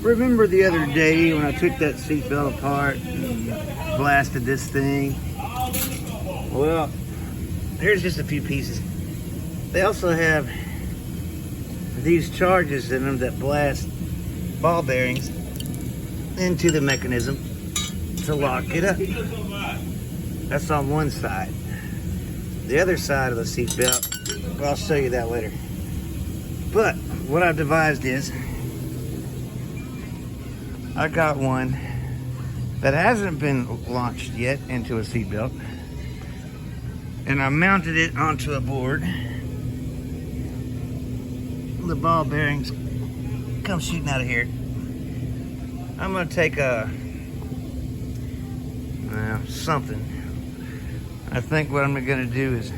Remember the other day when I took that seatbelt apart and blasted this thing? Well, here's just a few pieces. They also have these charges in them that blast ball bearings into the mechanism to lock it up. That's on one side. The other side of the seatbelt, well, I'll show you that later. But what I've devised is I got one that hasn't been launched yet into a seatbelt, and I mounted it onto a board. The ball bearings come shooting out of here. I'm gonna take something. I think what I'm gonna do is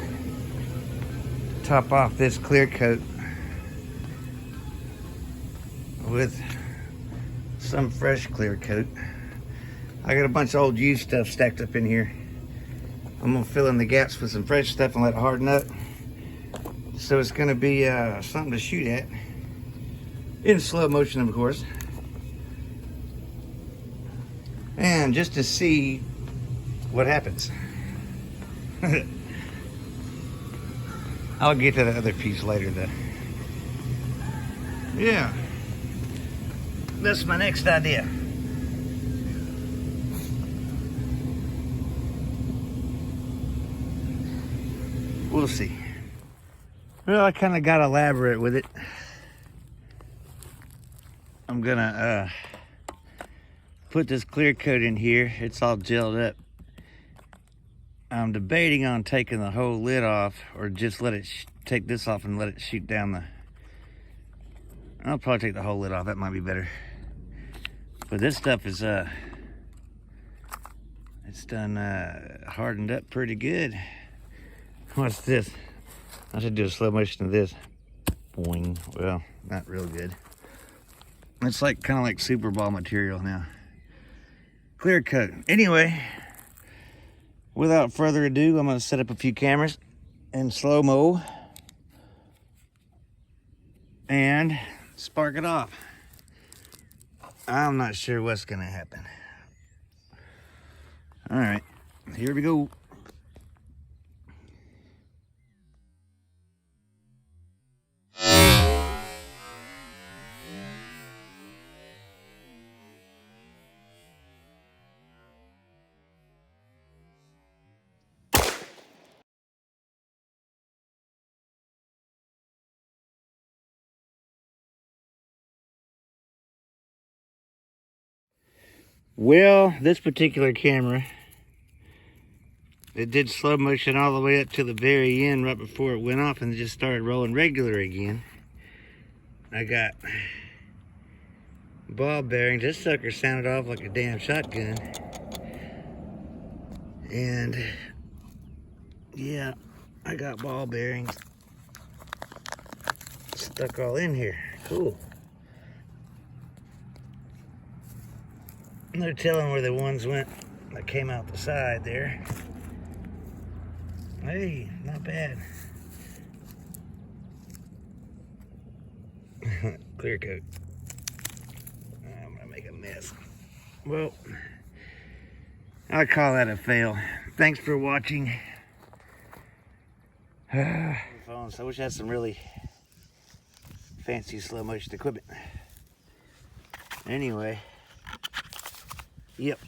top off this clear coat with some fresh clear coat. I got a bunch of old used stuff stacked up in here. I'm gonna fill in the gaps with some fresh stuff and let it harden up. So it's gonna be something to shoot at. In slow motion, of course. And just to see what happens. I'll get to the other piece later though. Yeah. That's my next idea. We'll see. Well, I kind of got elaborate with it. I'm gonna put this clear coat in here. It's all gelled up. I'm debating on taking the whole lid off or just let it take this off and let it shoot down the... I'll probably take the whole lid off. That might be better. But this stuff is it's done hardened up pretty good. What's this? I should do a slow motion of this. Boing. Well, not real good. It's like kind of like Super Ball material now. Clear coat. Anyway, without further ado, I'm going to set up a few cameras in slow-mo and spark it off. I'm not sure what's going to happen. All right, here we go. Well, this particular camera, it did slow motion all the way up to the very end right before it went off and it just started rolling regular again. I got ball bearings. This sucker sounded off like a damn shotgun. And yeah, I got ball bearings stuck all in here. Cool. No telling where the ones went that came out the side there. Hey, not bad. Clear coat. I'm gonna make a mess. Well, I call that a fail. Thanks for watching. I wish I had some really fancy slow motion equipment. Anyway. Yep.